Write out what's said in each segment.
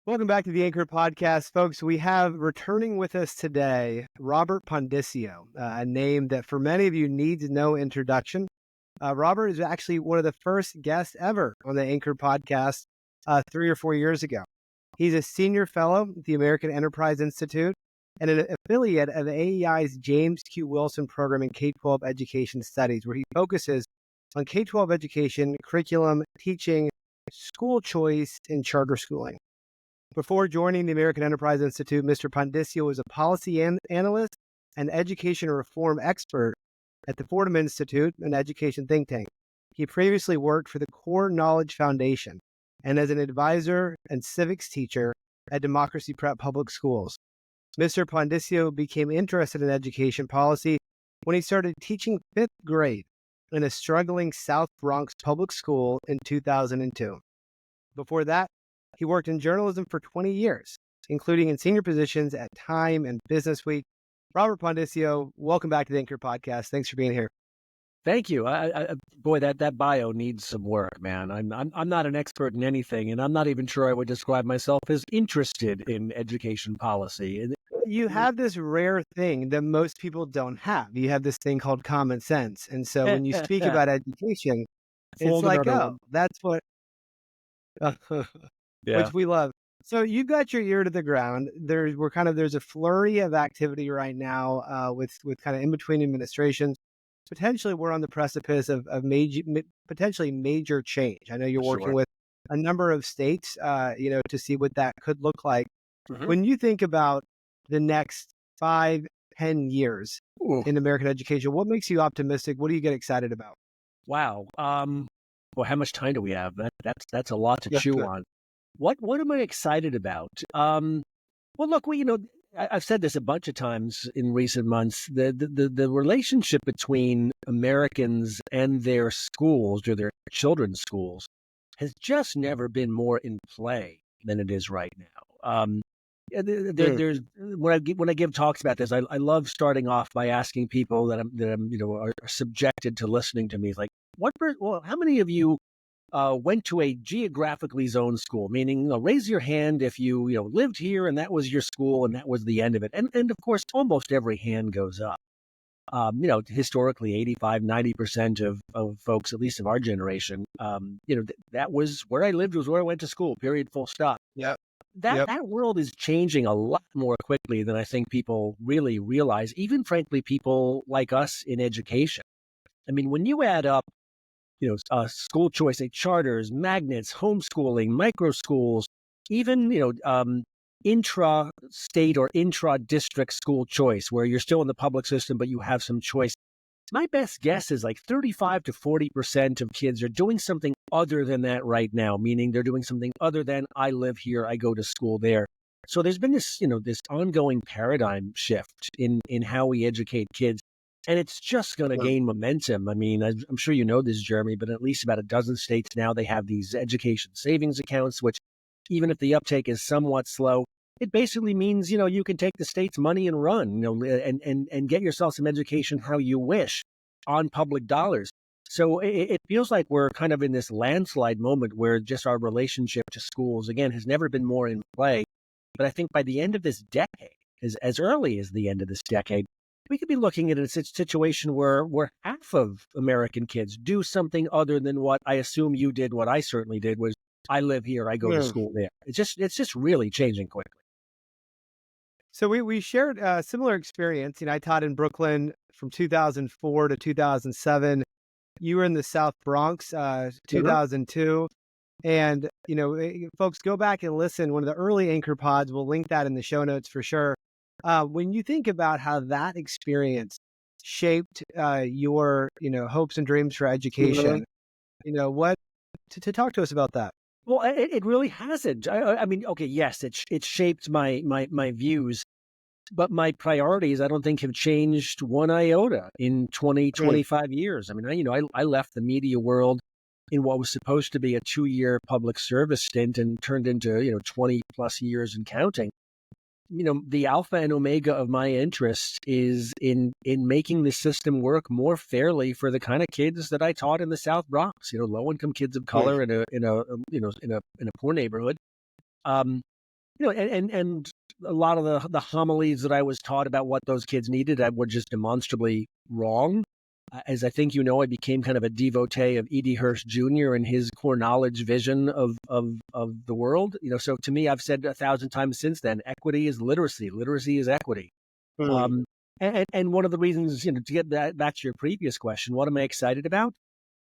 Welcome back to the Anchor Podcast, folks. We have returning with us today Robert Pondiscio, a name that for many of you needs no introduction. Robert is actually one of the first guests ever on the Anchor Podcast 3 or 4 years ago. He's a senior fellow at the American Enterprise Institute and an affiliate of AEI's James Q. Wilson program in K-12 education studies, where he focuses on K-12 education, curriculum, teaching, school choice, and charter schooling. Before joining the American Enterprise Institute, Mr. Pondiscio was a policy analyst and education reform expert at the Fordham Institute, an education think tank. He previously worked for the Core Knowledge Foundation and as an advisor and civics teacher at Democracy Prep Public Schools. Mr. Pondiscio became interested in education policy when he started teaching fifth grade in a struggling South Bronx public school in 2002. Before that, he worked in journalism for 20 years, including in senior positions at Time and Business Week. Robert Pondiscio, welcome back to the Anchor Podcast. Thanks for being here. Thank you. Boy, that bio needs some work, man. I'm not an expert in anything, and I'm not even sure I would describe myself as interested in education policy. You have this rare thing that most people don't have. You have this thing called common sense. And so when you speak about education, it's like, oh, that's what... Yeah. Which we love. So you've got your ear to the ground. There's a flurry of activity right now with kind of in between administrations. Potentially, we're on the precipice of potentially major change. I know you're working with a number of states, to see what that could look like. Mm-hmm. When you think about the next 5-10 years in American education, what makes you optimistic? What do you get excited about? Wow. Well, how much time do we have? That's a lot to chew on. What am I excited about? Well, look, I've said this a bunch of times in recent months. The relationship between Americans and their schools or their children's schools has just never been more in play than it is right now. There's when I give talks about this, I love starting off by asking people that are subjected to listening to me. It's like, how many of you went to a geographically zoned school, meaning raise your hand if you lived here and that was your school and that was the end of it. And of course, almost every hand goes up. Historically, 85-90% of folks, at least of our generation, that was where I lived, was where I went to school, period, full stop. Yep. That world is changing a lot more quickly than I think people really realize, even frankly, people like us in education. I mean, when you add up school choice, charters, magnets, homeschooling, micro schools, even, intra-state or intra-district school choice, where you're still in the public system, but you have some choice. My best guess is like 35 to 40% of kids are doing something other than that right now, meaning they're doing something other than I live here, I go to school there. So there's been this, this ongoing paradigm shift in how we educate kids. And it's just going to gain momentum. I mean, I'm sure you know this, Jeremy, but at least about a dozen states now, they have these education savings accounts, which even if the uptake is somewhat slow, it basically means, you can take the state's money and run, and get yourself some education how you wish on public dollars. So it feels like we're kind of in this landslide moment where just our relationship to schools, again, has never been more in play. But I think by the end of this decade, as early as the end of this decade, we could be looking at a situation where half of American kids do something other than what I assume you did, what I certainly did, was I live here, I go to school there. It's just really changing quickly. So we shared a similar experience. I taught in Brooklyn from 2004 to 2007. You were in the South Bronx, 2002. And, folks, go back and listen. One of the early Anchor Pods, we'll link that in the show notes for sure. When you think about how that experience shaped your, hopes and dreams for education, to talk to us about that. Well, it really hasn't. I mean, okay, yes, it shaped my views, but my priorities, I don't think, have changed one iota in 25 years. I mean, I left the media world in what was supposed to be a 2-year public service stint and turned into 20 plus years and counting. The alpha and omega of my interest is in making the system work more fairly for the kind of kids that I taught in the South Bronx, low income kids of color in a poor neighborhood. And a lot of the homilies that I was taught about what those kids needed were just demonstrably wrong. As I think you know, I became kind of a devotee of E.D. Hirsch Jr. and his core knowledge vision of the world. So to me, I've said 1,000 times since then, equity is literacy. Literacy is equity. Hmm. Um, and one of the reasons, to get back to your previous question, what am I excited about?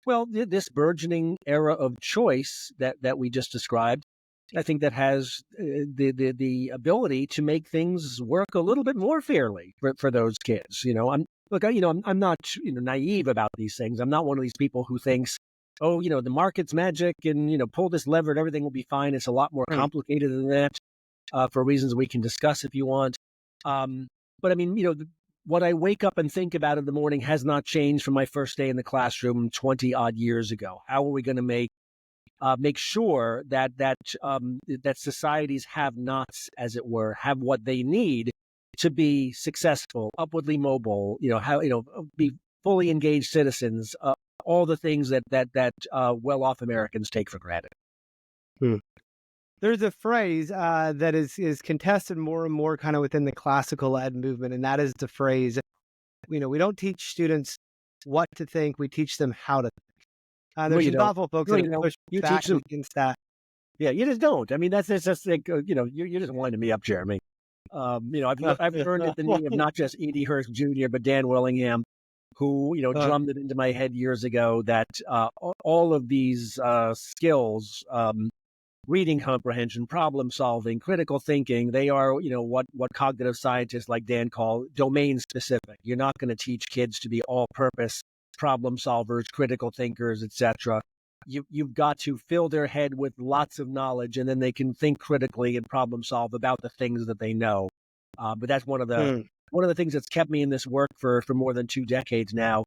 Well, this burgeoning era of choice that we just described, I think that has the ability to make things work a little bit more fairly for those kids. I'm not naive about these things. I'm not one of these people who thinks, oh, the market's magic and pull this lever and everything will be fine. It's a lot more Hmm. complicated than that, for reasons we can discuss if you want. But I mean, what I wake up and think about in the morning has not changed from my first day in the classroom 20 odd years ago. How are we going to make sure that society's have-nots, as it were, have what they need to be successful, upwardly mobile, be fully engaged citizens, all the things that well-off Americans take for granted. Hmm. There's a phrase that is contested more and more kind of within the classical ed movement, and that is the phrase, we don't teach students what to think, we teach them how to think. Well, There's some thoughtful folks that have pushed you back teach them. against that. Yeah, you just don't. I mean, that's just like, you're just winding me up, Jeremy. I've learned at the knee of not just E.D. Hirsch Jr., but Dan Willingham, who, drummed it into my head years ago that all of these skills, reading comprehension, problem solving, critical thinking, they are, what cognitive scientists like Dan call domain specific. You're not going to teach kids to be all purpose problem solvers, critical thinkers, etc. You've got to fill their head with lots of knowledge, and then they can think critically and problem solve about the things that they know. But that's one of the things that's kept me in this work for more than 2 decades now.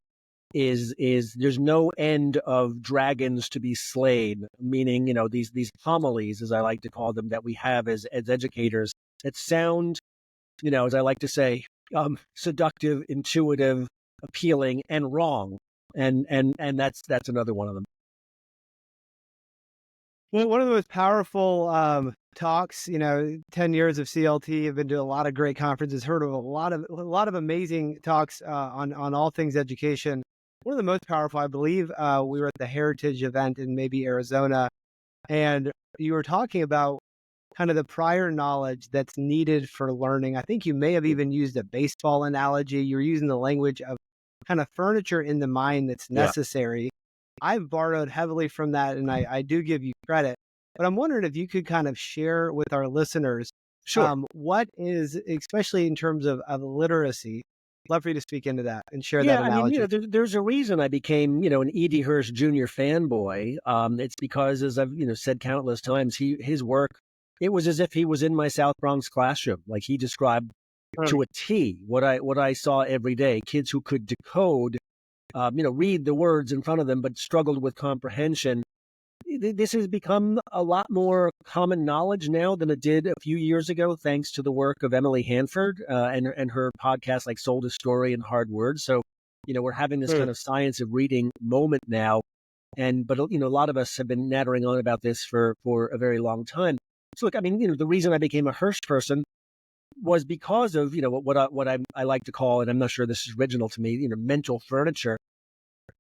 Is there's no end of dragons to be slain, meaning these homilies, as I like to call them, that we have as educators that sound, as I like to say, seductive, intuitive, appealing, and wrong, and that's another one of them. Well, one of the most powerful talks, 10 years of CLT, I've been to a lot of great conferences, heard of a lot of amazing talks on all things education. One of the most powerful, I believe, we were at the Heritage event in maybe Arizona, and you were talking about kind of the prior knowledge that's needed for learning. I think you may have even used a baseball analogy. You're using the language of kind of furniture in the mind that's Yeah, necessary. I've borrowed heavily from that, and I do give you credit. But I'm wondering if you could kind of share with our listeners sure. what is, especially in terms of literacy. Love for you to speak into that and share that Yeah, I mean, analogy. there's a reason I became, an E.D. Hirsch Jr. fanboy. It's because, as I've, said countless times, his work, it was as if he was in my South Bronx classroom. Like he described Mm, to a T what I saw every day. Kids who could decode, read the words in front of them, but struggled with comprehension. This has become a lot more common knowledge now than it did a few years ago, thanks to the work of Emily Hanford and her podcast like Sold a Story and Hard Words. So, we're having this mm, kind of science of reading moment now, but a lot of us have been nattering on about this for a very long time. So, look, I mean, the reason I became a Hirsch person was because of what I like to call, and I'm not sure this is original to me, mental furniture.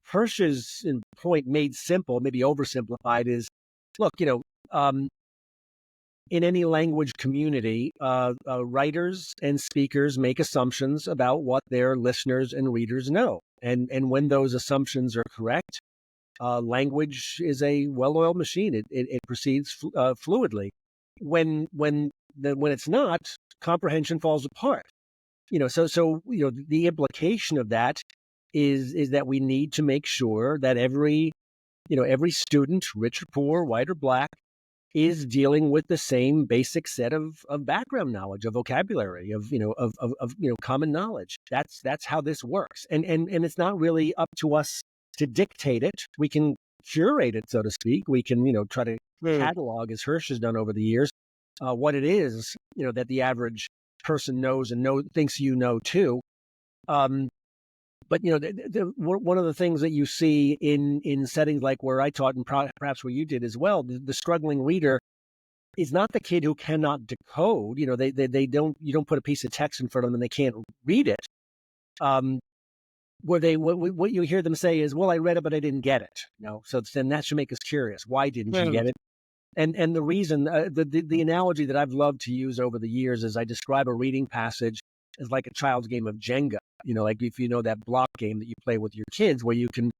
Hirsch's point made simple, maybe oversimplified, is look, in any language community, writers and speakers make assumptions about what their listeners and readers know. And when those assumptions are correct, language is a well-oiled machine. It proceeds fluidly. When it's not, comprehension falls apart. So the implication of that is that we need to make sure that every student, rich or poor, white or black, is dealing with the same basic set of background knowledge, of vocabulary, of common knowledge. That's how this works. And it's not really up to us to dictate it. We can curate it, so to speak. We can, try to mm. catalog, as Hirsch has done over the years, what it is, that the average person knows and thinks too. Um, but one of the things that you see in settings like where I taught and perhaps where you did as well, the struggling reader is not the kid who cannot decode. They don't, you don't put a piece of text in front of them and they can't read it. What you hear them say is, well, I read it, but I didn't get it. So then that should make us curious. Why didn't you get it? And the reason, the analogy that I've loved to use over the years is I describe a reading passage as like a child's game of Jenga. Like if you know that block game that you play with your kids where you can,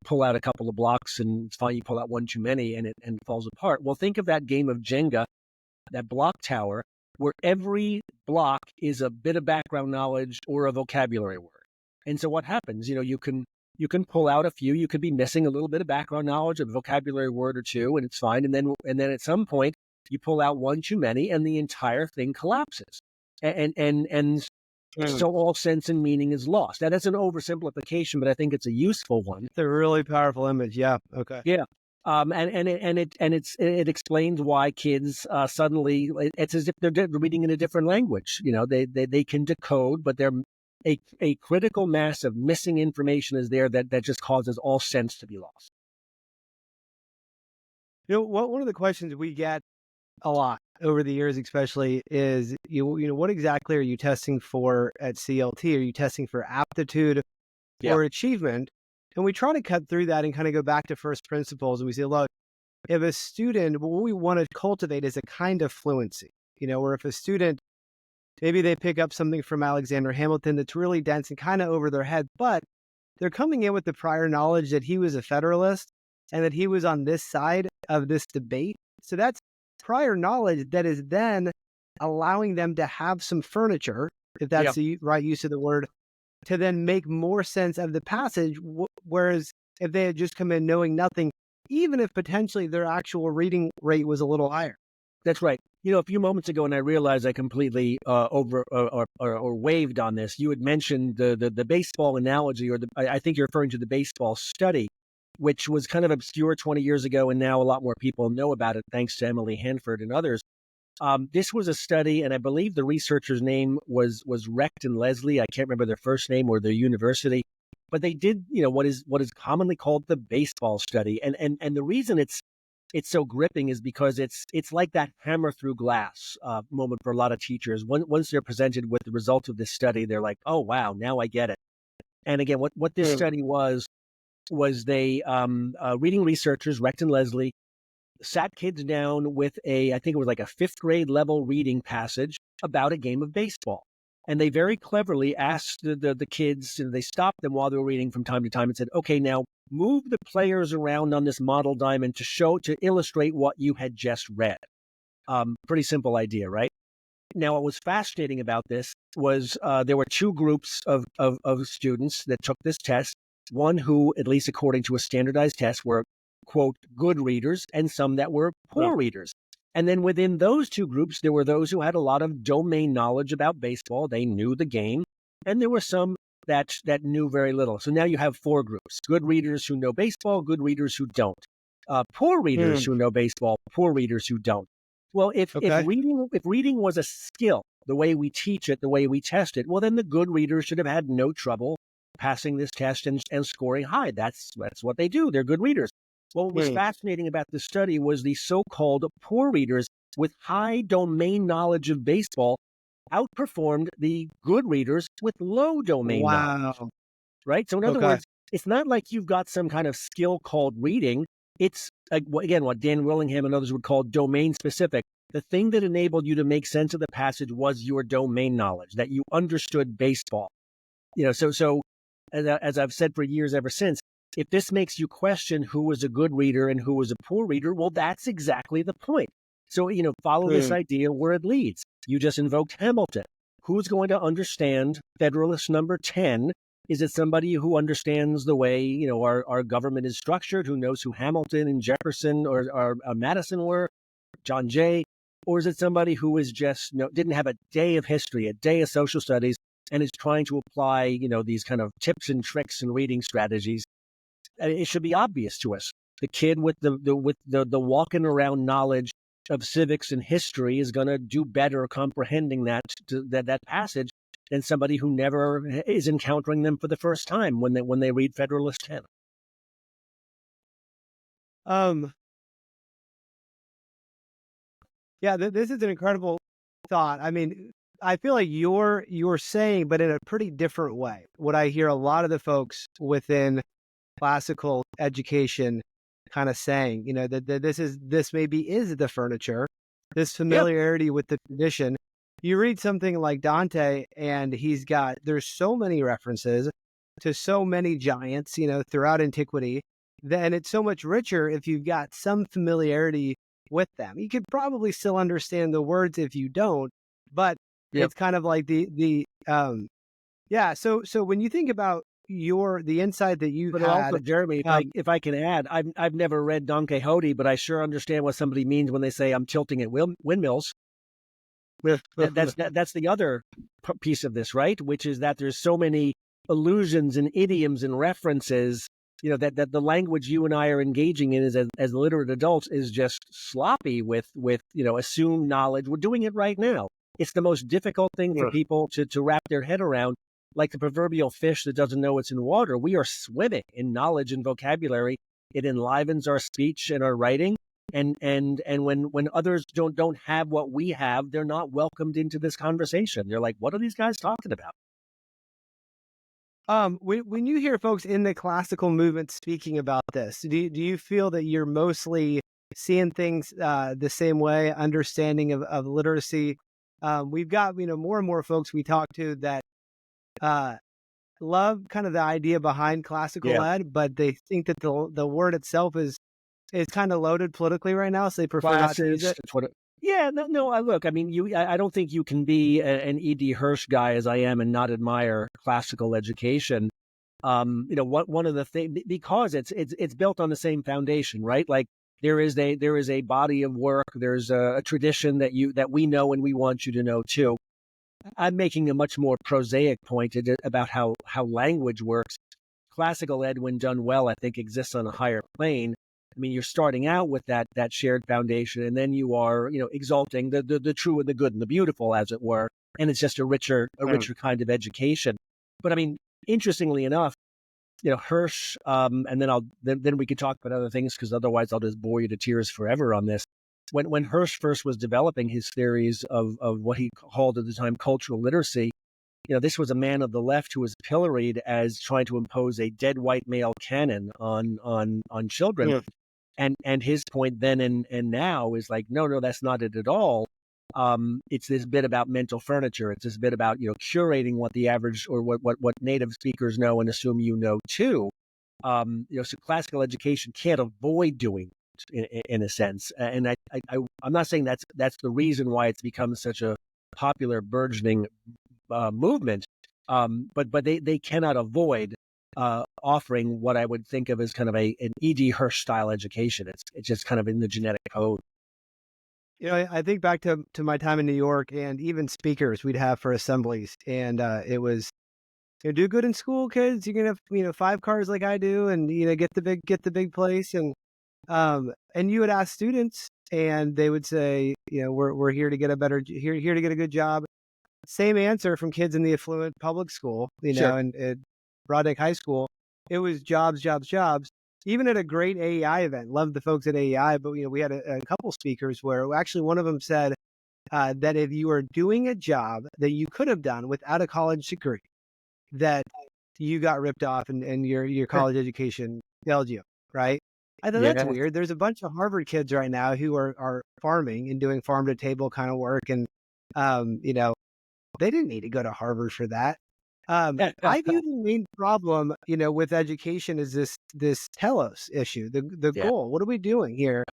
pull out a couple of blocks and it's fine, you pull out one too many and it falls apart. Well, think of that game of Jenga, that block tower, where every block is a bit of background knowledge or a vocabulary word. And so what happens, you can pull out a few, you could be missing a little bit of background knowledge, a vocabulary word or two, and it's fine. And then at some point you pull out one too many and the entire thing collapses. And so all sense and meaning is lost. Now that's an oversimplification, but I think it's a useful one. It's a really powerful image. Yeah. Okay. Yeah. It explains why kids suddenly, it's as if they're reading in a different language. They can decode, but they're a critical mass of missing information is there that just causes all sense to be lost. One of the questions we get a lot over the years, especially, is what exactly are you testing for at CLT? Are you testing for aptitude or achievement? And we try to cut through that and kind of go back to first principles. And we say, look, if a student, what we want to cultivate is a kind of fluency, where if a student, maybe they pick up something from Alexander Hamilton that's really dense and kind of over their head, but they're coming in with the prior knowledge that he was a Federalist and that he was on this side of this debate. So that's prior knowledge that is then allowing them to have some furniture, if that's the right use of the word, to then make more sense of the passage. Whereas if they had just come in knowing nothing, even if potentially their actual reading rate was a little higher. That's right. A few moments ago, and I realized I completely or waved on this. You had mentioned the baseball analogy, I think you're referring to the baseball study, which was kind of obscure 20 years ago, and now a lot more people know about it thanks to Emily Hanford and others. This was a study, and I believe the researcher's name was Recht and Leslie. I can't remember their first name or their university, but they did what is commonly called the baseball study, and the reason it's so gripping is because it's like that hammer through glass moment for a lot of teachers. Once they're presented with the result of this study, they're like, oh, wow, now I get it. And again, what this study was they, reading researchers, Recht and Leslie, sat kids down with I think it was like a 5th grade level reading passage about a game of baseball. And they very cleverly asked the kids, they stopped them while they were reading from time to time and said, okay, now move the players around on this model diamond to illustrate what you had just read. Pretty simple idea, right? Now, what was fascinating about this was there were two groups of students that took this test. One who, at least according to a standardized test, were, quote, good readers, and some that were poor readers. And then within those two groups, there were those who had a lot of domain knowledge about baseball. They knew the game. And there were some that knew very little. So now you have 4 groups: good readers who know baseball, good readers who don't, poor readers who know baseball, poor readers who don't. Well, if reading was a skill, the way we teach it, the way we test it, well, then the good readers should have had no trouble passing this test and scoring high. That's what they do. They're good readers. Well, what was fascinating about this study was the so-called poor readers with high domain knowledge of baseball outperformed the good readers with low domain knowledge. Right? So in other words, it's not like you've got some kind of skill called reading. It's, again, what Dan Willingham and others would call domain specific. The thing that enabled you to make sense of the passage was your domain knowledge, that you understood baseball. So as I've said for years ever since, if this makes you question who was a good reader and who was a poor reader, well, that's exactly the point. So, follow this idea where it leads. You just invoked Hamilton. Who's going to understand Federalist number 10? Is it somebody who understands the way, our government is structured, who knows who Hamilton and Jefferson or Madison were, John Jay? Or is it somebody who is just, didn't have a day of history, a day of social studies, and is trying to apply, these kind of tips and tricks and reading strategies? It should be obvious to us. The kid with the walking around knowledge of civics and history is going to do better comprehending that passage than somebody who never is encountering them for the first time when they read Federalist 10. Yeah, this is an incredible thought. I mean, I feel like you're saying, but in a pretty different way. What I hear a lot of the folks within classical education kind of saying, that this maybe is the furniture, this Yeah. familiarity with the tradition. You read something like Dante, and there's so many references to so many giants, throughout antiquity. Then it's so much richer if you've got some familiarity with them. You could probably still understand the words if you don't, but Yep. it's kind of like yeah. So when you think about the insight that you've But also, had, Jeremy, um, if I can add, I've never read Don Quixote, but I sure understand what somebody means when they say I'm tilting at windmills. That's the other piece of this, right? Which is that there's so many allusions and idioms and references, that the language you and I are engaging in as literate adults is just sloppy with assumed knowledge. We're doing it right now. It's the most difficult thing for people to wrap their head around. Like the proverbial fish that doesn't know it's in water, we are swimming in knowledge and vocabulary. It enlivens our speech and our writing. And when others don't have what we have, they're not welcomed into this conversation. They're like, what are these guys talking about? when you hear folks in the classical movement speaking about this, do you feel that you're mostly seeing things the same way, understanding of literacy? We've got more and more folks we talk to that uh, love kind of the idea behind classical Yeah. ed, but they think that the word itself is kind of loaded politically right now, so they prefer not to use Classes. it. That's what. Yeah, no. Look, I mean, I don't think you can be an E.D. Hirsch guy as I am and not admire classical education. One of the things, because it's built on the same foundation, right? Like there is a body of work, there's a tradition that we know and we want you to know too. I'm making a much more prosaic point about how language works. Classical ed, when done well, I think exists on a higher plane. I mean, you're starting out with that shared foundation, and then you are, exalting the true and the good and the beautiful, as it were. And it's just a richer kind of education. But I mean, interestingly enough, Hirsch, and then we could talk about other things because otherwise I'll just bore you to tears forever on this. When Hirsch first was developing his theories of what he called at the time cultural literacy, this was a man of the left who was pilloried as trying to impose a dead white male canon on children. Yeah. And his point then and now is like, no, that's not it at all. It's this bit about mental furniture. It's this bit about curating what the average or what native speakers know and assume you know too. So classical education can't avoid doing it in a sense. And I'm not saying that's the reason why it's become such a popular burgeoning movement. But they cannot avoid offering what I would think of as kind of an E.D. Hirsch style education. It's just kind of in the genetic code. I think back to my time in New York, and even speakers we'd have for assemblies, and it was, do good in school, kids. You're gonna have 5 cars like I do, and get the big place, and you would ask students, and they would say, we're here to get here to get a good job. Same answer from kids in the affluent public school, Sure. and Broadneck High School. It was jobs, jobs, jobs. Even at a great AEI event, loved the folks at AEI, but we had a couple speakers where actually one of them said that if you are doing a job that you could have done without a college degree, that you got ripped off and your college education failed you, right? I thought that's Yeah. weird. There's a bunch of Harvard kids right now who are farming and doing farm to table kind of work, and um, you know, they didn't need to go to Harvard for that. I view the main problem, with education is this telos issue, the Yeah. goal. What are we doing here?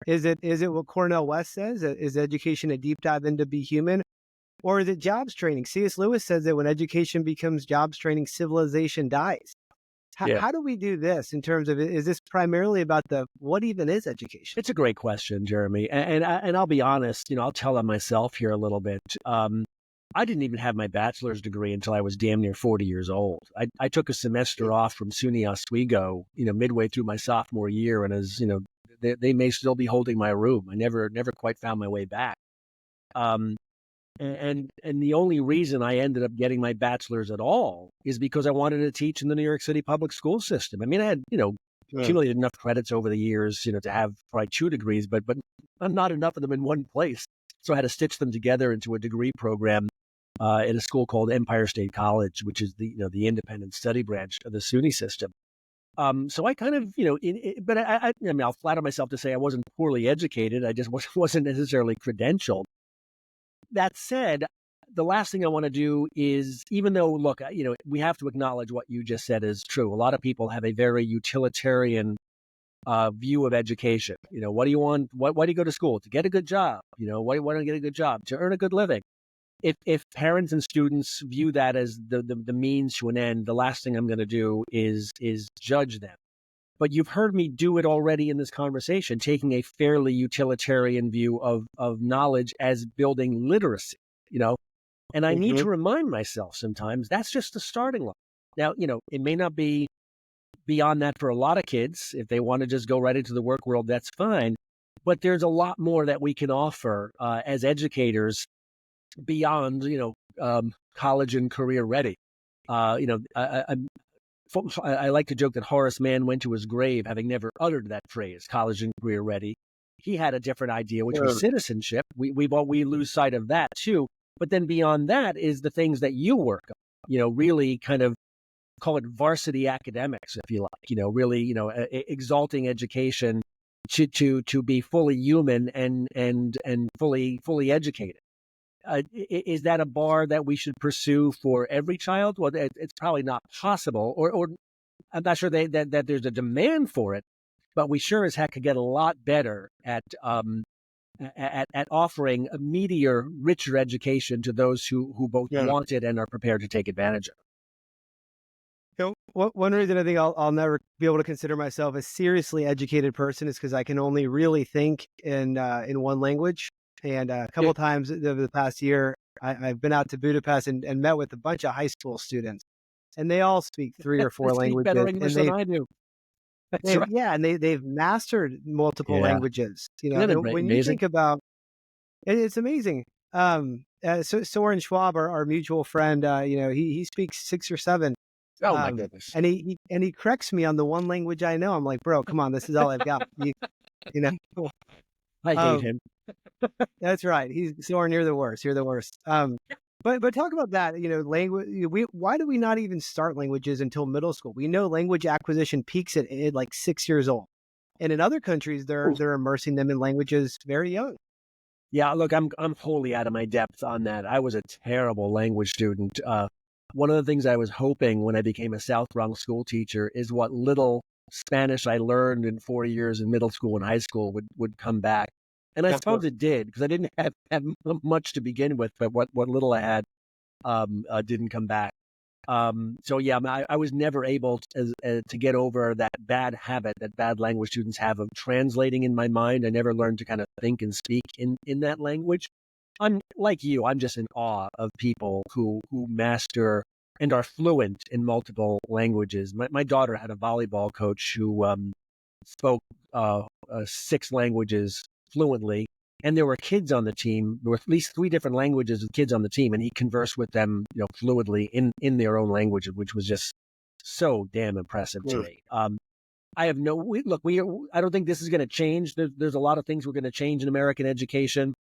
Is it what Cornel West says? Is education a deep dive into be human? Or is it jobs training? C.S. Lewis says that when education becomes jobs training, civilization dies. Yeah. How do we do this in terms of, is this primarily about what even is education? It's a great question, Jeremy. And I'll be honest, I'll tell on myself here a little bit. I didn't even have my bachelor's degree until I was damn near 40 years old. I took a semester off from SUNY Oswego, midway through my sophomore year. And as, they may still be holding my room. I never quite found my way back. Um, and the only reason I ended up getting my bachelor's at all is because I wanted to teach in the New York City public school system. I mean, I had, accumulated enough credits over the years, to have probably 2 degrees, but not enough of them in one place. So I had to stitch them together into a degree program at a school called Empire State College, which is the independent study branch of the SUNY system. So I kind of, but I mean, I'll flatter myself to say I wasn't poorly educated. I just wasn't necessarily credentialed. That said, the last thing I want to do is, even though, look, we have to acknowledge what you just said is true. A lot of people have a very utilitarian view of education. What do you want? Why do you go to school? To get a good job. Why don't you get a good job? To earn a good living. If parents and students view that as the means to an end, the last thing I'm going to do is judge them. But you've heard me do it already in this conversation, taking a fairly utilitarian view of knowledge as building literacy, and I need to remind myself sometimes that's just the starting line. Now, it may not be beyond that for a lot of kids. If they want to just go right into the work world, that's fine. But there's a lot more that we can offer as educators beyond, college and career ready. I like to joke that Horace Mann went to his grave having never uttered that phrase, college and career ready. He had a different idea, which was citizenship. We lose sight of that too. But then beyond that is the things that you work on, really kind of call it varsity academics, if you like, really, exalting education to be fully human and fully educated. Is that a bar that we should pursue for every child? Well, it's probably not possible, or I'm not sure that there's a demand for it, but we sure as heck could get a lot better at offering a meatier, richer education to those who both want it and are prepared to take advantage of it. One reason I think I'll never be able to consider myself a seriously educated person is because I can only really think in one language. And a couple of times over the past year, I've been out to Budapest and met with a bunch of high school students, and they all speak 3 or 4 languages. Better English than I do. Right. Yeah, and they've mastered multiple languages. When you think about it, it's amazing. So Soren Schwab, our mutual friend, he speaks 6 or 7. Oh my goodness! And he corrects me on the one language I know. I'm like, bro, come on, this is all I've got. I hate him. That's right. Soren, you're the worst. You're the worst. But talk about that. Language. Why do we not even start languages until middle school? We know language acquisition peaks at like 6 years old, and in other countries, they're immersing them in languages very young. Yeah, look, I'm wholly out of my depth on that. I was a terrible language student. One of the things I was hoping when I became a South Bronx school teacher is what little Spanish I learned in 4 years in middle school and high school would come back. And I suppose it did, because I didn't have much to begin with, but what little I had didn't come back. So yeah, I was never able to get over that bad habit that bad language students have of translating in my mind. I never learned to kind of think and speak in that language. I'm like you. I'm just in awe of people who master and are fluent in multiple languages. My daughter had a volleyball coach who spoke 6 languages fluently, and there were kids on the team. There were at least 3 different languages of kids on the team, and he conversed with them, fluently in their own language, which was just so damn impressive to me. I have I don't think this is going to change. There's a lot of things we're going to change in American education.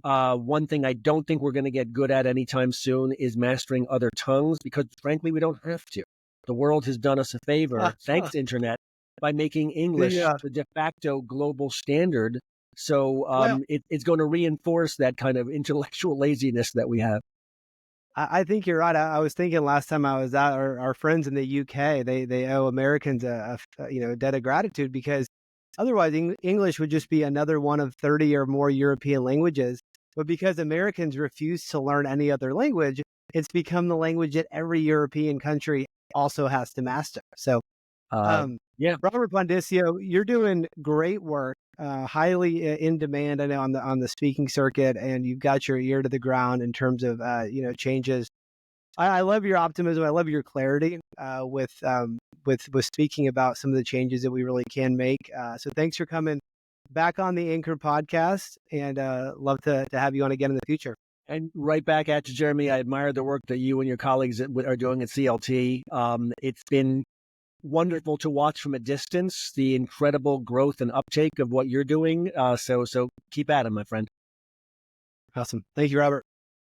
One thing I don't think we're going to get good at anytime soon is mastering other tongues, because frankly, we don't have to. The world has done us a favor, thanks to internet, by making English the de facto global standard. So it's going to reinforce that kind of intellectual laziness that we have. I think you're right. I was thinking last time I was out, our friends in the UK, they owe Americans a debt of gratitude, because otherwise English would just be another one of 30 or more European languages. But because Americans refuse to learn any other language, it's become the language that every European country also has to master. So, Robert Pondiscio, you're doing great work, highly in demand, I know, on the speaking circuit, and you've got your ear to the ground in terms of changes. I love your optimism. I love your clarity with speaking about some of the changes that we really can make. So thanks for coming back on the Anchor podcast, and love to have you on again in the future. And right back at you, Jeremy. I admire the work that you and your colleagues are doing at CLT. It's been wonderful to watch from a distance the incredible growth and uptake of what you're doing. So keep at it, my friend. Awesome. Thank you, Robert.